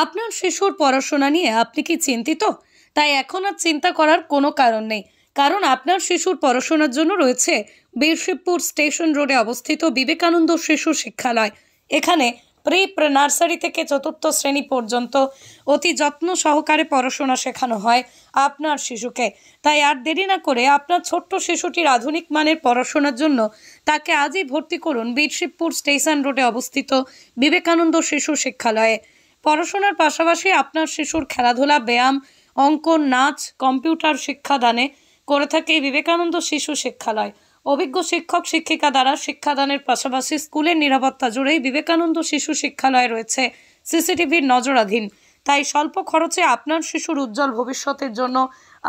আপনার শিশুর পড়াশোনা নিয়ে আপনি কি চিন্তিত? তাই এখন আর চিন্তা করার কোনো কারণ নেই, কারণ আপনার শিশুর পড়াশোনার জন্য রয়েছে বীরশিবপুর স্টেশন রোডে অবস্থিত বিবেকানন্দ শিশু শিক্ষালয়। এখানে প্রি নার্সারি থেকে চতুর্থ শ্রেণী পর্যন্ত অতি যত্ন সহকারে পড়াশোনা শেখানো হয় আপনার শিশুকে। তাই আর দেরি না করে আপনার ছোট্ট শিশুটির আধুনিক মানের পড়াশোনার জন্য তাকে আজই ভর্তি করুন বীরশিবপুর স্টেশন রোডে অবস্থিত বিবেকানন্দ শিশু শিক্ষালয়ে। পড়াশোনার পাশাপাশি আপনার শিশুর খেলাধুলা, ব্যায়াম, অঙ্কন, নাচ, কম্পিউটার শিক্ষাদানে করে থাকে এই বিবেকানন্দ শিশু শিক্ষালয়। অভিজ্ঞ শিক্ষক শিক্ষিকা দ্বারা শিক্ষাদানের পাশাপাশি স্কুলের নিরাপত্তা জুড়েই বিবেকানন্দ শিশু শিক্ষালয় রয়েছে সিসিটিভির নজরাধীন। তাই স্বল্প খরচে আপনার শিশুর উজ্জ্বল ভবিষ্যতের জন্য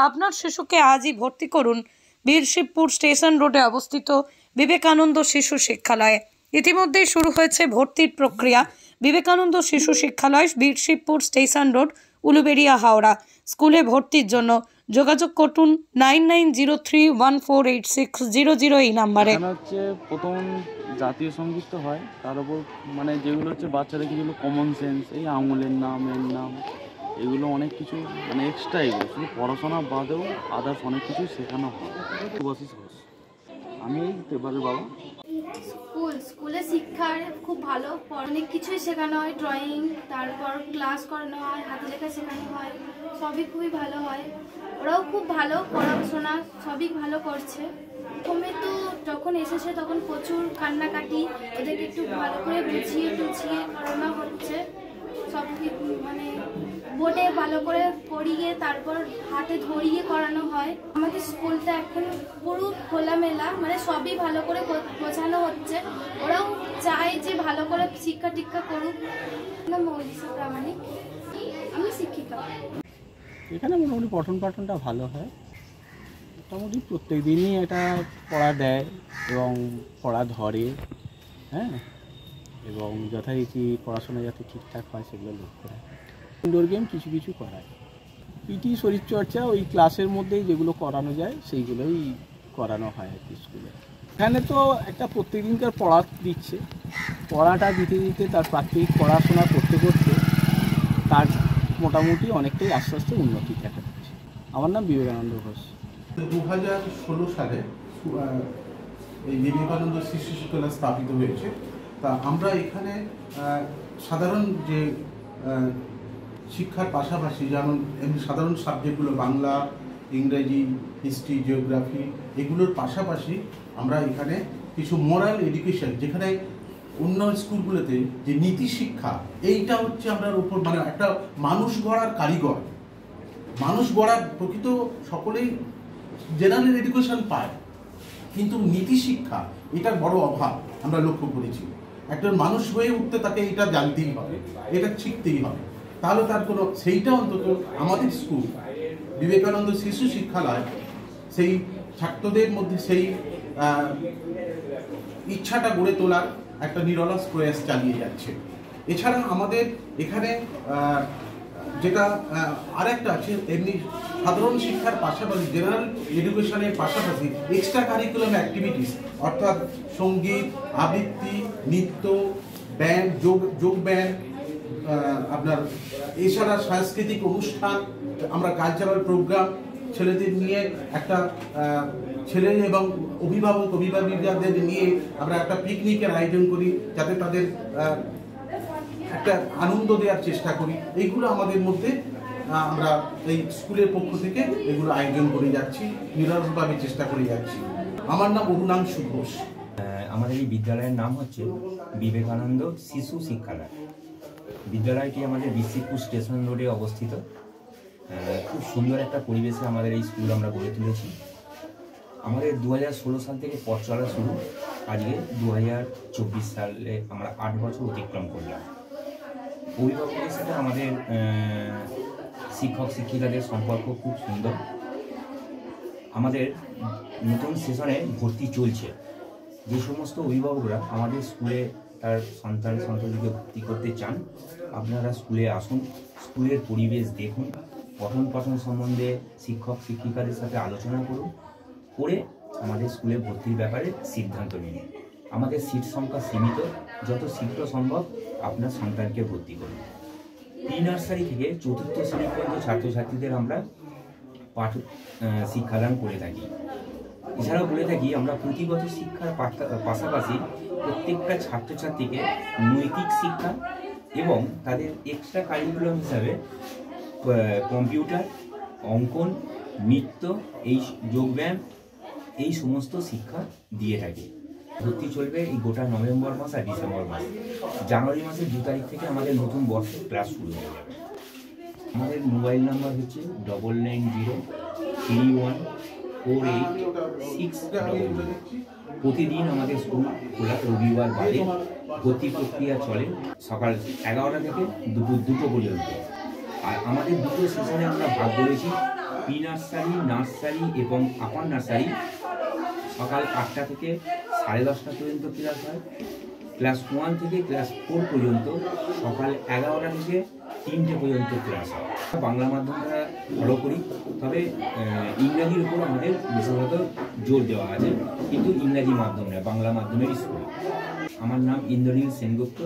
আপনার শিশুকে আজই ভর্তি করুন বীরশিবপুর স্টেশন রোডে অবস্থিত বিবেকানন্দ শিশু শিক্ষালয়ে। ইতিমধ্যেই শুরু হয়েছে ভর্তির প্রক্রিয়া। বিবেকানন্দ শিশু শিক্ষালয়, বীরশিবপুর স্টেশন রোড, উলুবেড়িয়া, হাওড়া। স্কুলে ভর্তির জন্য যোগাযোগ করুন 9903148600 এই নাম্বারে। হচ্ছে প্রথম জাতীয় সঙ্গীত তো হয়, তার উপর মানে যেগুলো হচ্ছে বাচ্চাদের কিছু কমন সেন্স, এই আঙুলের নাম, এর নাম, এগুলো অনেক কিছু মানে এক্সট্রা, এগুলো শুধু পড়াশোনা বাদেও আদার্স অনেক কিছু শেখানো হয়। আমি এই পেপারের বাবা। স্কুলে শিক্ষার খুব ভালো, অনেক কিছুই শেখানো হয়, ড্রয়িং, তারপর ক্লাস করানো হয়, হাতে লেখা শেখানো হয়, সবই খুবই ভালো হয়। ওরাও খুব ভালো পড়াশোনা, সবই ভালো করছে। প্রথমে তো যখন এসেছে তখন প্রচুর কান্নাকাটি, ওদেরকে একটু ভালো করে বুঝিয়ে টুঝিয়ে করানো হচ্ছে। সব মানে বোর্ডে ভালো করে পড়িয়ে তারপর হাতে ধরিয়ে করানো হয়। আমাদের স্কুলটা এখন পুরো খোলামেলা, মানে সবই ভালো করে বোঝানো হচ্ছে। ওরাও চায় যে ভালো করে শিক্ষা টিক্ষা করুক। মৌলিসা প্রামাণিক, আমি শিক্ষিকা। এখানে মোটামুটি পঠন পাঠনটা ভালো হয়, মোটামুটি প্রত্যেক দিনই এটা পড়া দেয় এবং পড়া ধরে, হ্যাঁ, এবং যথারীতি পড়াশোনা যাতে ঠিকঠাক হয় সেগুলো লক্ষ্য রাখে। ইনডোর গেম কিছু কিছু করায়, পিটি, শরীরচর্চা ওই ক্লাসের মধ্যেই যেগুলো করানো যায় সেইগুলোই করানো হয় আর কি স্কুলে। এখানে তো একটা প্রত্যেকদিনকার পড়া দিচ্ছে, পড়াটা দিতে দিতে তার প্রাত্যহিক পড়াশোনা করতে করতে তার মোটামুটি অনেকটাই আস্তে আস্তে উন্নতি দেখা যাচ্ছে। আমার নাম বিবেকানন্দ ঘোষ। 2016 সালে এই বিবেকানন্দ শিশু শিক্ষালয় স্থাপিত হয়েছে। তা আমরা এখানে সাধারণ যে শিক্ষার পাশাপাশি যেমন এমনি সাধারণ সাবজেক্টগুলো বাংলা, ইংরেজি, হিস্ট্রি, জিওগ্রাফি, এগুলোর পাশাপাশি আমরা এখানে কিছু মোরাল এডুকেশন, যেখানে অন্য স্কুলগুলোতে যে নীতি শিক্ষা, এইটা হচ্ছে আমরা উপর মানে একটা মানুষ গড়ার কারিগর, মানুষ গড়ার প্রকৃত সকলেই জেনারেল এডুকেশন পায়, কিন্তু নীতি শিক্ষা এটার বড় অভাব আমরা লক্ষ্য করেছি। একজন মানুষ হয়ে উঠতে তাকে এটা জানতেই হবে, এটা শিখতেই হবে, তাহলে তার কোনো সেইটা অন্তত আমাদের স্কুল বিবেকানন্দ শিশু শিক্ষালয় সেই ছাত্রদের মধ্যে সেই ইচ্ছাটা গড়ে তোলার একটা নিরলস প্রয়াস চালিয়ে যাচ্ছে। এছাড়া আমাদের এখানে যেটা আরেকটা আছে, এমনি সাধারণ শিক্ষার পাশাপাশি জেনারেল এডুকেশনের পাশাপাশি এক্সট্রা কারিকুলাম অ্যাক্টিভিটিস, অর্থাৎ সঙ্গীত, আবৃত্তি, নৃত্য, ব্যান্ড, যোগ ব্যান্ড, আপনার এছাড়া সাংস্কৃতিক অনুষ্ঠান, আমরা কালচারাল প্রোগ্রাম, ছেলেদের নিয়ে একটা ছেলে এবং অভিভাবিকাদের নিয়ে আমরা একটা পিকনিকের আয়োজন করি, যাতে তাদের একটা আনন্দ দেওয়ার চেষ্টা করি। এইগুলো আমাদের মধ্যে আমরা এই স্কুলের পক্ষ থেকে এগুলো আয়োজন করে যাচ্ছি, নিরলসভাবে চেষ্টা করে যাচ্ছি। আমার নাম অরুণাংশু ঘোষ। আমাদের এই বিদ্যালয়ের নাম হচ্ছে বিবেকানন্দ শিশু শিক্ষালয়। বিদ্যালয়টি আমাদের বীরশিবপুর স্টেশন রোডে অবস্থিত। খুব সুন্দর একটা পরিবেশে আমাদের এই স্কুল আমরা গড়ে তুলেছি। আমাদের 2016 সাল থেকে পথ চলা শুরু, আজকে 2024 সালে আমরা 8 বছর অতিক্রম করলাম। অভিভাবকের সাথে আমাদের শিক্ষক শিক্ষিকাদের সম্পর্ক খুব সুন্দর। আমাদের নতুন সেশনে ভর্তি চলছে। যে সমস্ত অভিভাবকরা আমাদের স্কুলে তার সন্তানকে ভর্তি করতে চান, আপনারা স্কুলে আসুন, স্কুলের পরিবেশ দেখুন, পঠন পাঠন সম্বন্ধে শিক্ষক শিক্ষিকাদের সাথে আলোচনা করুন, করে আমাদের স্কুলে ভর্তির ব্যাপারে সিদ্ধান্ত নিন। আমাদের সিট সংখ্যা সীমিত, যত শীঘ্র সম্ভব আপনার সন্তানকে ভর্তি করুন। প্রি নার্সারি থেকে চতুর্থ শ্রেণী পর্যন্ত ছাত্রছাত্রীদের আমরা শিক্ষাদান করে থাকি। এছাড়াও বলে থাকি আমরা পুঁথিগত শিক্ষার পাশাপাশি প্রত্যেকটা ছাত্রছাত্রীকে নৈতিক শিক্ষা এবং তাদের এক্সট্রা কারিকুলাম হিসাবে কম্পিউটার, অঙ্কন, নৃত্য, এই যোগব্যায়াম, এই সমস্ত শিক্ষা দিয়ে থাকি। ভর্তি চলবে এই গোটা নভেম্বর মাস আর ডিসেম্বর মাস। জানুয়ারি মাসের 2 তারিখ থেকে আমাদের নতুন বর্ষের ক্লাস শুরু হয়ে যাবে। আমাদের মোবাইল নাম্বার হচ্ছে 9903148600। প্রতিদিন আমাদের স্কুল খোলা, রবিবার বাদে ভর্তি প্রক্রিয়া চলে সকাল 11টা থেকে দুপুর 2টো পর্যন্ত। আর আমাদের দুটো সেশনে আমরা ভাগ করেছি, প্রি নার্সারি, নার্সারি এবং আপার নার্সারি। সকাল 8টা থেকে 10:30 পর্যন্ত ক্লাস হয়। ক্লাস 1 থেকে ক্লাস 4 পর্যন্ত সকাল 11টা থেকে 3টে পর্যন্ত ক্লাস হয়। বাংলা মাধ্যমটা ফলো করি, তবে ইংরাজির উপর আমাদের বিশেষত জোর দেওয়া আছে, কিন্তু ইংরাজি মাধ্যম নয়, বাংলা মাধ্যমের স্কুল। আমার নাম ইন্দ্রনীল সেনগুপ্ত।